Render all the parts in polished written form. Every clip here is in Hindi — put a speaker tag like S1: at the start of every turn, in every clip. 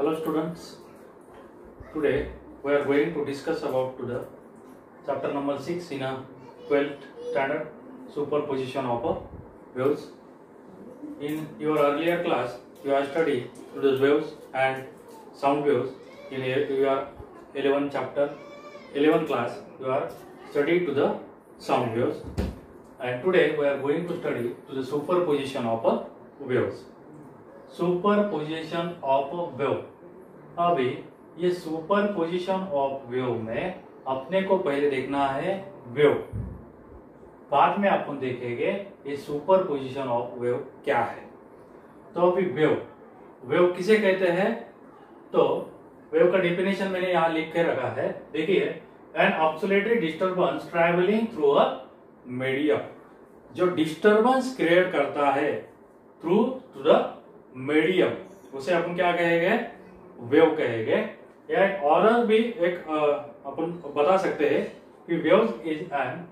S1: Hello students, today we are going to discuss about the chapter number 6 in a 12th standard, superposition of waves. In your earlier class you have studied the waves and sound waves. In your 11 class you are studied to the sound waves, and today we are going to study to the superposition of waves. Superposition of wave. अभी ये सुपरपोजिशन ऑफ वेव में अपने को पहले देखना है वेव, बाद में अपन देखेंगे ये सुपरपोजिशन ऑफ वेव क्या है। तो अभी वेव किसे कहते हैं, तो वेव का डेफिनेशन मैंने यहां लिख के रखा है। देखिए, an oscillatory disturbance travelling through a medium, जो डिस्टर्बेंस क्रिएट करता है थ्रू टू द मीडियम, उसे अपन क्या कहेंगे, वेव कहेंगे। या और भी एक अपन बता सकते हैं कि wave is an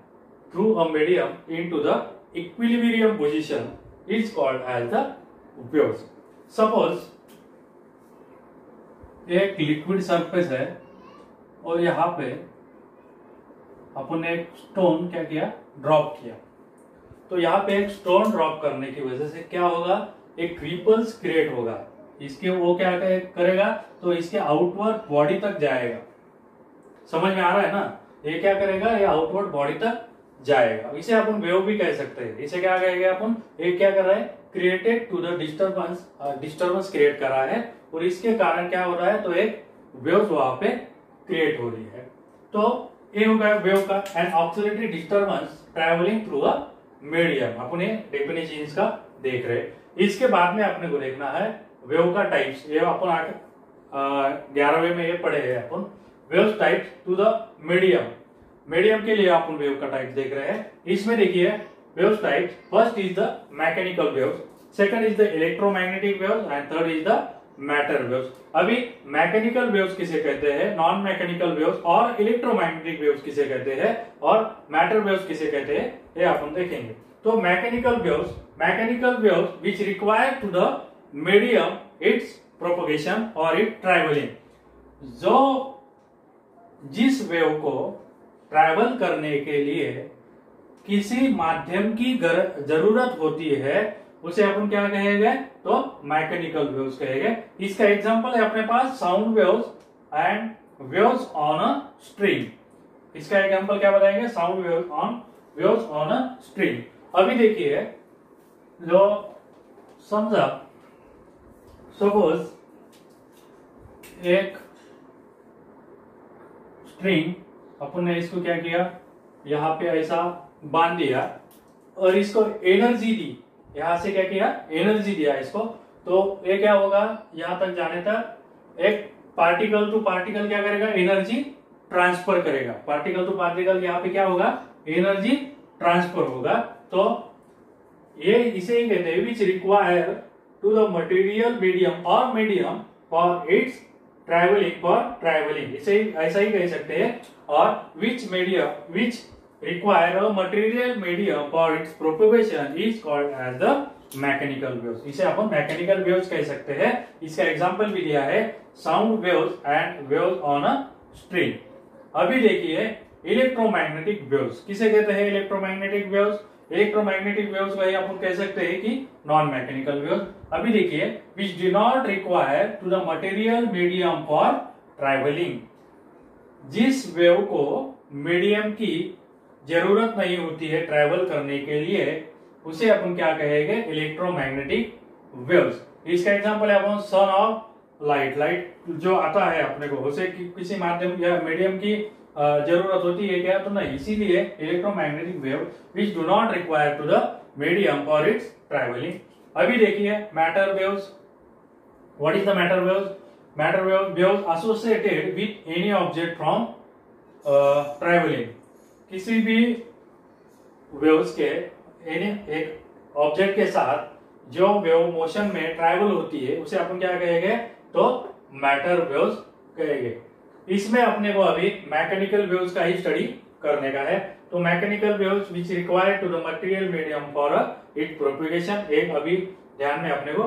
S1: through a medium into the equilibrium position is called as the waves. Suppose एक लिक्विड सरफेस है और यहाँ पे अपन ने एक स्टोन क्या किया, ड्रॉप किया। तो यहाँ पे एक स्टोन ड्रॉप करने की वजह से क्या होगा, एक रिपल्स क्रिएट होगा। इसके वो क्या करेगा, तो इसके आउटवर्ड बॉडी तक जाएगा। समझ में आ रहा है ना, ये क्या करेगा, ये आउटवर्ड बॉडी तक जाएगा। इसे अपन वेव भी कह सकते हैं। इसे क्या कहेंगे अपन, ये क्या कर रहा है, created to the disturbance create कर रहा है, और इसके कारण क्या हो रहा है, तो एक वेव्स वहां पे क्रिएट हो रही है। तो ये हो गया वेव का, an oscillatory disturbance travelling through a medium. अपन ये डेफिनेशन का देख रहे हैं। इसके बाद में अपने को देखना है वेव का टाइप्स। ये अपन 11वें में ये पढ़े हैं अपन, waves types to the medium. Medium के लिए अपन वेव का टाइप देख रहे हैं। इसमें देखिए waves types, first is the mechanical waves, second is the electromagnetic waves, and third is the matter waves. अभी मैकेनिकल वेव्स किसे कहते हैं, नॉन मैकेनिकल वेव्स, और इलेक्ट्रोमैग्नेटिक वेव्स किसे कहते हैं, और मैटर वेव्स किसे कहते हैं, ये अपन देखेंगे। तो mechanical waves which require to the medium its propagation और its traveling। जो जिस वेव को ट्रैवल करने के लिए किसी माध्यम की जरूरत होती है, उसे अपन क्या कहेंगे, तो मैकेनिकल वेव्स कहेंगे। इसका एग्जांपल है अपने पास sound waves and waves on a string. इसका एग्जांपल क्या बताएंगे, sound waves on a string. अभी देखिए, जो समझा सपोज एक स्ट्रिंग, अपन ने इसको क्या किया, यहां पे ऐसा बांध दिया और इसको एनर्जी दी। यहां से क्या किया, एनर्जी दिया इसको। तो ये क्या होगा, यहां तक जाने तक एक पार्टिकल टू पार्टिकल क्या करेगा, एनर्जी ट्रांसफर करेगा। पार्टिकल टू पार्टिकल यहाँ पे क्या होगा, एनर्जी ट्रांसफर होगा। तो ये इसे ही कहते हैं which require to the material medium और मीडियम फॉर इट्स ट्रैवलिंग, इसे ऐसा ही कह सकते हैं। और which require a material medium for its propagation is called as the mechanical waves. इसे अपन मैकेनिकल वेव्स कह सकते हैं। इसका एग्जांपल भी दिया है, sound waves and waves on a string. अभी देखिए इलेक्ट्रोमैग्नेटिक वेव्स किसे कहते हैं, इलेक्ट्रोमैग्नेटिक वेव्स वही अपन कह सकते हैं कि नॉन मैकेनिकल वेव्स। अभी देखिए, which do not require to the material medium for travelling, जिस वेव को मीडियम की जरूरत नहीं होती है ट्रैवल करने के लिए, उसे अपन क्या कहेंगे, इलेक्ट्रोमैग्नेटिक वेव्स। इसका एग्जांपल है अपन सन ऑफ लाइट जो आता है अपने को, उसे किसी माध्यम या मीडियम की जरूरत होती है क्या, तो नहीं। इसीलिए electromagnetic wave which do not require to the medium for its travelling. अभी देखिए matter waves. What is the matter waves, matter waves associated with any object from travelling. किसी भी वेव्स के एक ऑब्जेक्ट के साथ जो वेव मोशन में ट्रैवल होती है, उसे अपन क्या कहेंगे, तो मैटर वेव्स कहेंगे। इसमें अपने को अभी मैकेनिकल वेव्स का ही स्टडी करने का है। तो mechanical waves which require to the material medium for it propagation, एक अभी ध्यान में अपने को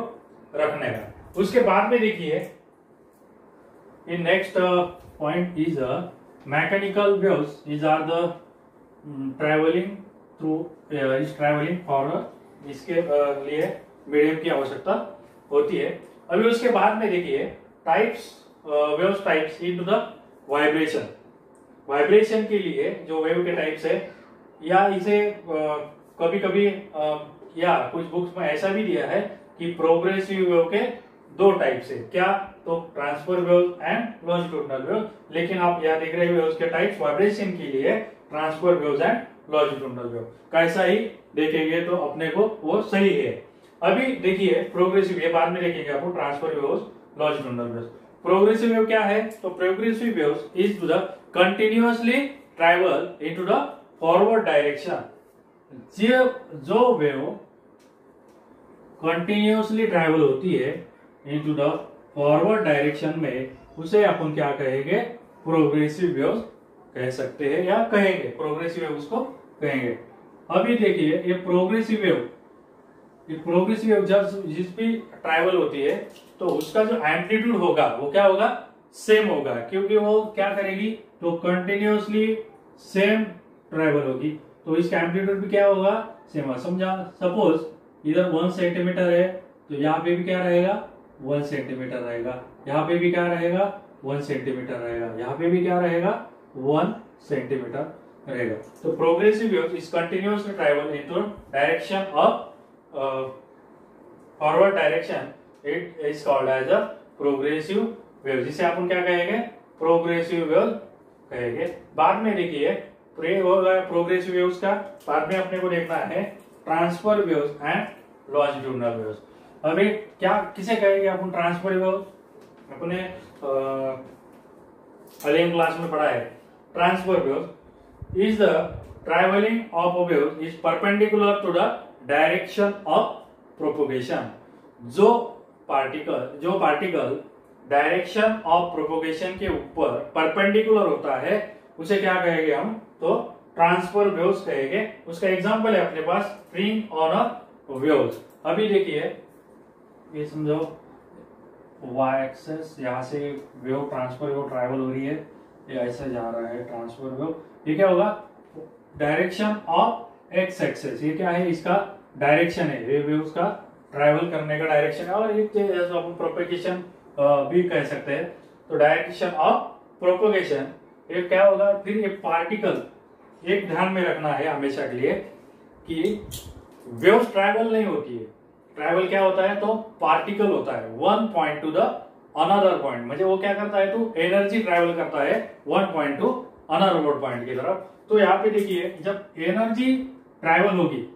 S1: रखने का। उसके बाद में देखिए in next point is mechanical waves is are the traveling through is traveling for इसके लिए मीडियम की आवश्यकता होती है। अभी उसके बाद में देखिए types waves types into the vibration. Vibration के लिए जो वेव के टाइप्स है या इसे कभी कभी या कुछ बुक्स में ऐसा भी दिया है कि प्रोग्रेसिव वेव के दो टाइप्स है, क्या तो transfer wave and longitudinal wave. लेकिन आप यहाँ देख रहे हो उसके टाइप्स वाइब्रेशन के लिए transfer waves and longitudinal wave. कैसा ही देखेंगे तो अपने को वो सही है। अभी देखिए प्रोग्रेसिव, ये बाद में देखेंगे आपको transfer waves longitudinal waves. Progressive wave क्या है, तो progressive waves is to the continuously travel into the forward direction. जो वेव कंटिन्यूअसली ट्रैवल होती है इनटू द फॉरवर्ड डायरेक्शन में, उसे अपन क्या कहेंगे, प्रोग्रेसिव वेव्स कह सकते हैं या कहेंगे, प्रोग्रेसिव वेव उसको कहेंगे। अभी देखिए ये प्रोग्रेसिव वेव जब जिस भी ट्रैवल होती है तो उसका जो एम्पलीट्यूड होगा वो क्या होगा, सेम होगा, क्योंकि वो क्या करेगी, तो कंटिन्यूअसली सेम ट्रैवल होगी, तो इसका एम्पलीट्यूड भी क्या होगा, सेम। समझा, सपोज इधर 1 सेंटीमीटर है तो यहाँ पे भी क्या रहेगा, 1 सेंटीमीटर रहेगा, यहाँ पे भी क्या रहेगा, 1 सेंटीमीटर रहेगा, यहाँ पे भी क्या रहेगा, 1 सेंटीमीटर रहेगा। तो progressive wave is continuously travel into direction of forward direction, it is called as a progressive wave, जिसे अपन क्या कहेंगे, प्रोग्रेसिव वेव कहेंगे। बाद में देखिए प्रोग्रेसिव वेव्स का बाद में अपने को देखना है transfer waves and longitudinal waves. अभी क्या किसे कहेंगे अपन ट्रांसफर वेव, अपने अलियन क्लास में पढ़ा है। Transfer wave is the travelling of a wave is perpendicular to the direction of propagation. जो पार्टिकल डायरेक्शन ऑफ प्रोपोगेशन के ऊपर परपेंडिकुलर होता है उसे क्या कहेंगे हम, तो ट्रांसफर वेव्स कहेंगे। उसका एग्जांपल है अपने पास फ्रिंग ऑन अ वेव्स। अभी देखिए ये समझो वाई एक्सेस, यहाँ से वेव ट्रांसफर वेव ट्रैवल हो रही है, ये ऐसे जा रहा है ट्रांसफर वेव, ये क्या होगा, डायरेक्शन ऑफ एक्स एक्सेस, ये क्या है, इसका डायरेक्शन है, ये वेव्स का ट्रैवल करने का डायरेक्शन है। और एक अपन प्रोपेगेशन भी कह सकते हैं, तो डायरेक्शन ऑफ प्रोपेगेशन ये क्या होगा, फिर एक पार्टिकल, एक ध्यान में रखना है हमेशा के लिए कि वेव्स ट्रैवल नहीं होती है, ट्रैवल क्या होता है, तो पार्टिकल होता है, one point two the another point, म्हणजे वो क्या करता है, तो एनर्जी ट्रैवल करता है one point two another point की तरफ। तो यहाँ पे देखिए जब एनर्जी ट्रैवल होगी,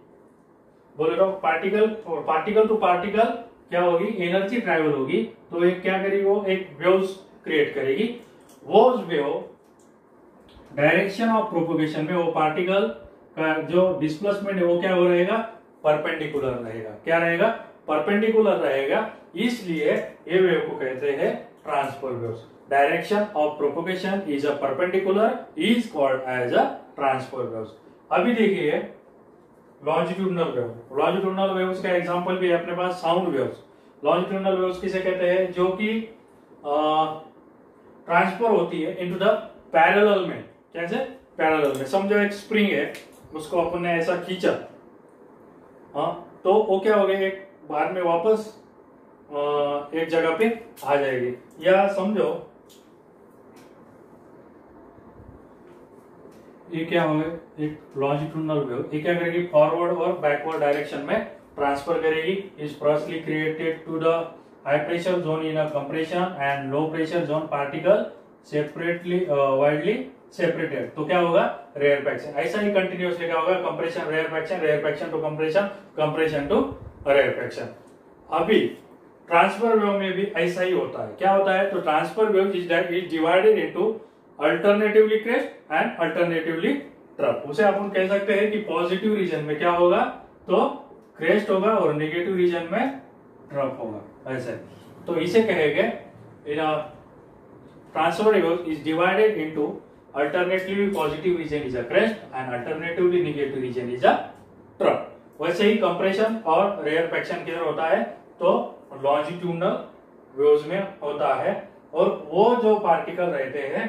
S1: बोले तो पार्टिकल टू पार्टिकल क्या होगी, एनर्जी ट्रैवल होगी, तो एक क्या करेगी, वो एक वेव्स क्रिएट करेगी। वो वेव डायरेक्शन ऑफ प्रोपोगेशन में वो पार्टिकल का जो डिस्प्लेसमेंट है वो क्या हो रहेगा, परपेंडिकुलर रहेगा। क्या रहेगा, परपेंडिकुलर रहेगा, इसलिए ये वेव को कहते हैं transfer waves. Direction of propagation is a perpendicular is called as a transfer waves. अभी देखिए लॉन्जिट्यूडिनल वेव। लॉन्जिट्यूडिनल वेव्स का एग्जांपल भी है अपने पास, साउंड वेव्स। लॉन्जिट्यूडिनल वेव्स किसे कहते हैं, जो कि ट्रांसफर होती है इनटू द पैरेलल में। कैसे, पैरेलल में, समझो एक स्प्रिंग है, उसको अपन ने ऐसा खींचा, हाँ, तो वो क्या हो गया, एक बाद में वापस एक जगह पे आ जाएगी। या समझो ये क्या हो गया, एक लॉन्जिट्यूडिनल वेव, ये क्या करेगी, फॉरवर्ड और बैकवर्ड डायरेक्शन में ट्रांसफर करेगी। Is firstly created to the high pressure zone in a compression and low pressure zone particle separately widely separated. तो क्या होगा, रेयर पैक्शन। ऐसा ही कंटिन्यूअसली क्या होगा, compression rarefaction to compression, compression to rarefaction. अभी ट्रांसफर वेव में भी ऐसा ही होता है। क्या होता है, तो transfer wave is divided into alternatively crest and alternatively trough. उसे अपन कह सकते हैं कि पॉजिटिव रीजन में क्या होगा, तो क्रेस्ट होगा और नेगेटिव रीजन में ट्रफ होगा, ऐसे। तो इसे कहेंगे transfer wave is divided into alternatively positive region is a crest and alternatively negative region is a trough. वैसे ही कंप्रेशन और रेयर पैक्शन किधर होता है, तो लॉन्जिट्यूडिनल वेव्स में होता है। और वो जो पार्टिकल रहते हैं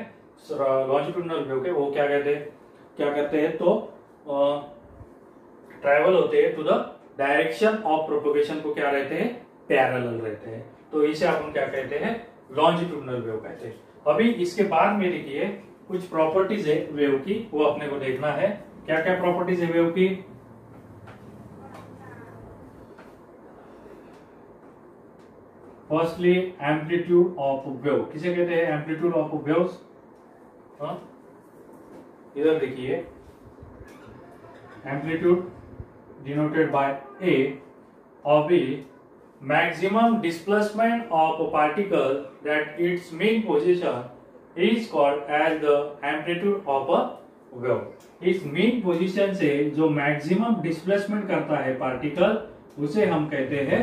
S1: लॉन्जिट्यूडनल वेव के, वो क्या करते हैं तो ट्रैवल होते हैं to the direction of propagation को क्या रहते हैं, पैरेलल रहते हैं। तो इसे अपन क्या कहते हैं, लॉन्जिट्यूडनल वेव कहते हैं। अभी इसके बाद में देखिए कुछ प्रॉपर्टीज है वेव की, वो अपने को देखना है। क्या क्या प्रॉपर्टीज है वेव की? फर्स्टली एम्पलीट्यूड ऑफ वेव, किसे कहते हैं एम्पलीट्यूड ऑफ वेव्स? इधर देखिए amplitude denoted by A of the maximum displacement of a particle that its mean position is called as the amplitude of a wave। इस mean position से जो maximum displacement करता है पार्टिकल, उसे हम कहते हैं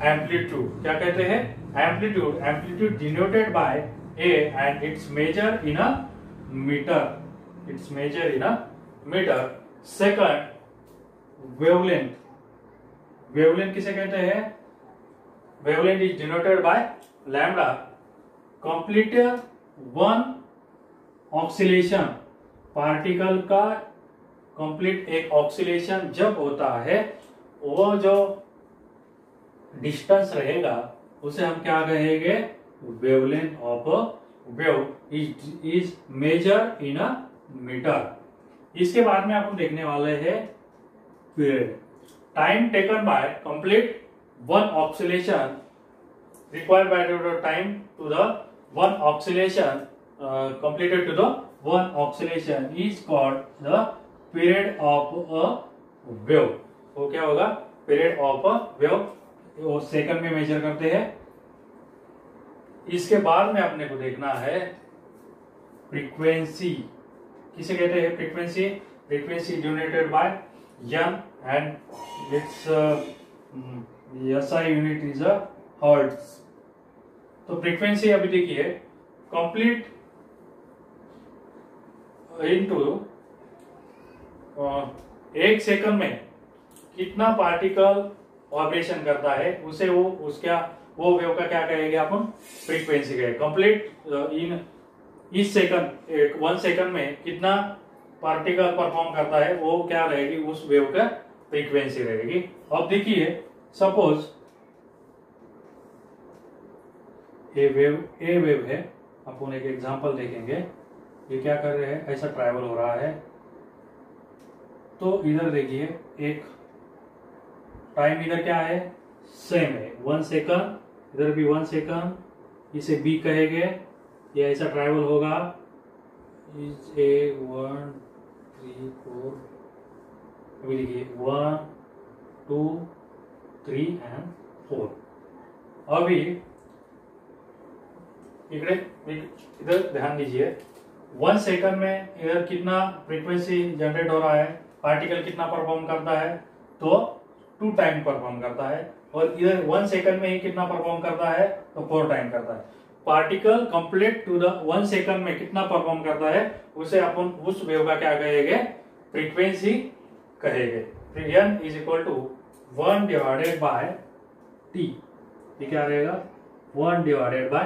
S1: एम्पलीट्यूड। क्या कहते हैं? Amplitude. Amplitude denoted by A and it's measure in a metre. It's measure in a metre. Second wavelength. Wavelength किसे कहते हैं? Wavelength is denoted by lambda. Complete one oscillation, particle का कंप्लीट एक ऑक्सीलेशन जब होता है, वो जो डिस्टेंस रहेगा उसे हम क्या कहेंगे? Wavelength of wave is measure in a metre. इसके बाद में आप देखने वाले हैं period. Time taken by complete one oscillation required by the time to the one oscillation completed to the one oscillation is called the period of a wave। वो क्या होगा? period of a wave, वो सेकंड में मेजर करते हैं। इसके बाद में अपने को देखना है फ्रीक्वेंसी। किसे कहते हैं frequency? Frequency denoted by n and its SI unit is a hertz। तो फ्रीक्वेंसी अभी देखिए कंप्लीट इनटू एक सेकंड में कितना पार्टिकल वाइब्रेशन करता है, उसे वो वेव का क्या कहेंगे अपन? फ्रीक्वेंसी कहेंगे। कंप्लीट इन इस सेकंड 1 सेकंड में कितना पार्टिकल परफॉर्म करता है, वो क्या रहेगी? उस वेव का फ्रीक्वेंसी रहेगी। अब देखिए सपोज ए वेव है, अपन एक एग्जांपल देखेंगे। ये क्या कर रहे हैं? ऐसा ट्रैवल हो रहा है। तो इधर देखिए एक टाइम इधर क्या है? सेम है 1 सेकंड, इधर भी 1 सेकंड, इसे बी कहेंगे। ये ऐसा ट्रैवल होगा इज ए 1 3 4, अभी देखिए 1 2 3 एंड 4। अभी इधर ध्यान दीजिए 1 सेकंड में इधर कितना फ्रीक्वेंसी जनरेट हो रहा है, पार्टिकल कितना परफॉर्म करता है? तो 2 टाइम परफॉर्म करता है। और इधर 1 सेकंड में ही कितना परफॉर्म करता है? तो 4 टाइम करता है। Particle complete to the 1 second में कितना परफॉर्म करता है, उसे अपन उस वेव का क्या कहेंगे? फ्रीक्वेंसी कहेंगे। n is equal to 1 divided by t। ये क्या रहेगा? 1 डिवाइडेड बाय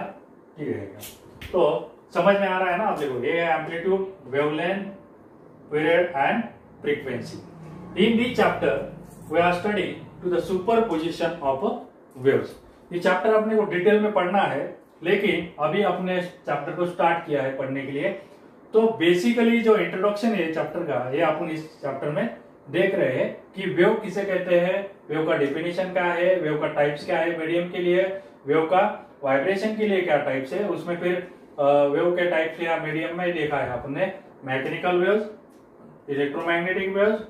S1: t रहेगा। तो समझ में आ रहा है ना? आप देखो ये amplitude, wavelength, period and frequency. In this chapter we are study to the superposition of waves. ये चैप्टर अपने को डिटेल में पढ़ना है, लेकिन अभी अपने चैप्टर को स्टार्ट किया है पढ़ने के लिए। तो बेसिकली जो इंट्रोडक्शन है चैप्टर का, ये अपन इस चैप्टर में देख रहे हैं कि वेव किसे कहते हैं, वेव का डेफिनेशन क्या है, वेव का टाइप्स क्या है मीडियम के लिए, वेव का वाइब्रेशन के लिए क्या टाइप्स है। उसमें फिर वेव के टाइप्स या मीडियम में देखा है अपने mechanical waves, electromagnetic waves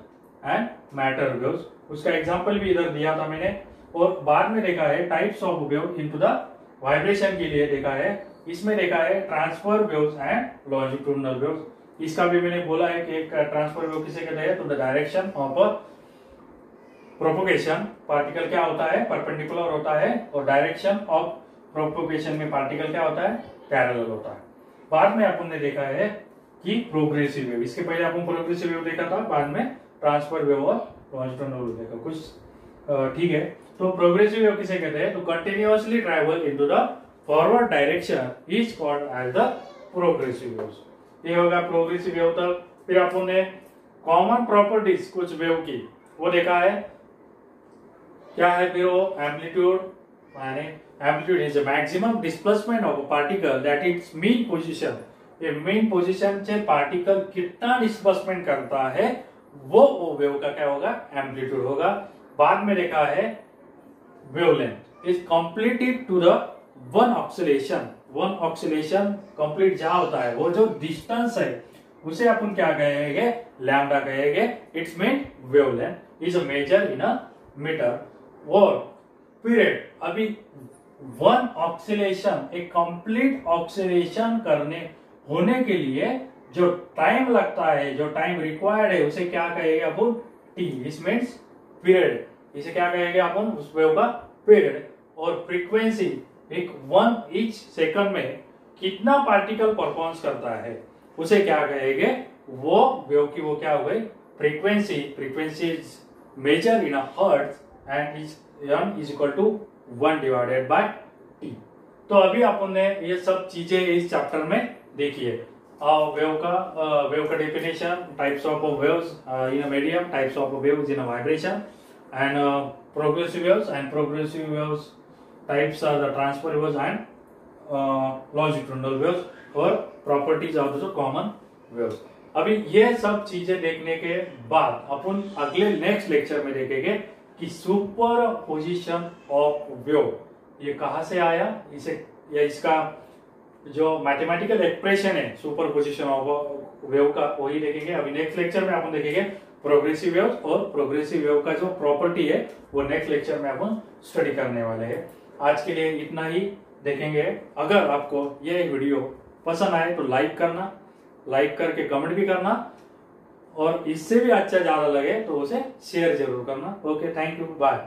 S1: and matter waves. उसका एग्जांपल भी इधर दिया था मैंने। और बाद में देखा है types of wave into the vibration के लिए देखा है। इसमें देखा है transfer waves and longitudinal waves. इसका भी मैंने बोला है कि एक ट्रांसफर वेव किसे कहते हैं? तो the direction of propagation, particle क्या होता है? परपेंडिकुलर होता है। और डायरेक्शन ऑफ प्रोपोगेशन में पार्टिकल क्या होता है? पैरेलल होता है। बाद में अपन ने देखा है कि प्रोग्रेसिव वेव, इसके पहले अपन प्रोग्रेसिव वेव देखा था, बाद में ट्रांसफर वेव और लॉन्जिट्यूडनल वेव देखा कुछ। ठीक है, तो प्रोग्रेसिव वेव किसे कहते हैं? तो continuously travel into the forward direction is called as the progressive waves. ये होगा प्रोग्रेसिव वेव तक। फिर अपन ने कॉमन प्रॉपर्टीज कुछ वेव की वो देखा है। क्या है फिर वो? एम्पलीट्यूड, माने amplitude is maximum displacement of a particle that it's mean position. ये मेन पोजीशन से पार्टिकल कितना डिस्प्लेसमेंट करता है वो वेव का क्या होगा? एम्पलीट्यूड होगा। बाद में देखा है wavelength is completed to the one oscillation. One oscillation complete जहां होता है वो जो डिस्टेंस है उसे अपन क्या कहेंगे? लैम्डा कहेंगे। It's mean wavelength is a measure in a metre. और पीरियड, अभी वन ऑक्सीलेशन, एक कंप्लीट ऑक्सीलेशन करने होने के लिए जो टाइम लगता है, जो टाइम रिक्वायर्ड है उसे क्या कहेंगे अपन? टी। इस मीन्स पीरियड। इसे क्या कहेंगे अपन? उस वेव का पीरियड। और फ्रीक्वेंसी, एक वन ईच सेकंड में कितना पार्टिकल परफॉर्म करता है उसे क्या कहेंगे? वो वेव की वो क्या हो गई? Frequency. Frequency is measure in hertz and is equal to 1 divided by T. तो अभी अपन ने ये सब चीजें इस चैप्टर में देखी है। वेव का definition, types of waves in a medium, types of waves in a vibration, and progressive waves and progressive waves types are the transverse waves and longitudinal waves और properties of the common waves. अभी ये सब चीजें देखने के बाद अपन अगले नेक्स्ट लेक्चर में देखेंगे कि सुपर पोजिशन ऑफ वेव ये कहां से आया, इसे या इसका जो मैथमेटिकल एक्सप्रेशन है सुपर पोजिशन ऑफ वेव का, वही देखेंगे। अभी नेक्स्ट लेक्चर में अपन देखेंगे प्रोग्रेसिव वेव्स, और प्रोग्रेसिव वेव का जो प्रॉपर्टी है वो नेक्स्ट लेक्चर में अपन स्टडी करने वाले हैं। आज के लिए इतना ही देखेंगे। अगर आपको ये वीडियो पसंद आए तो लाइक करना, लाइक करके कमेंट भी करना, और इससे भी अच्छा ज्यादा लगे तो उसे शेयर जरूर करना। Okay, thank you, bye.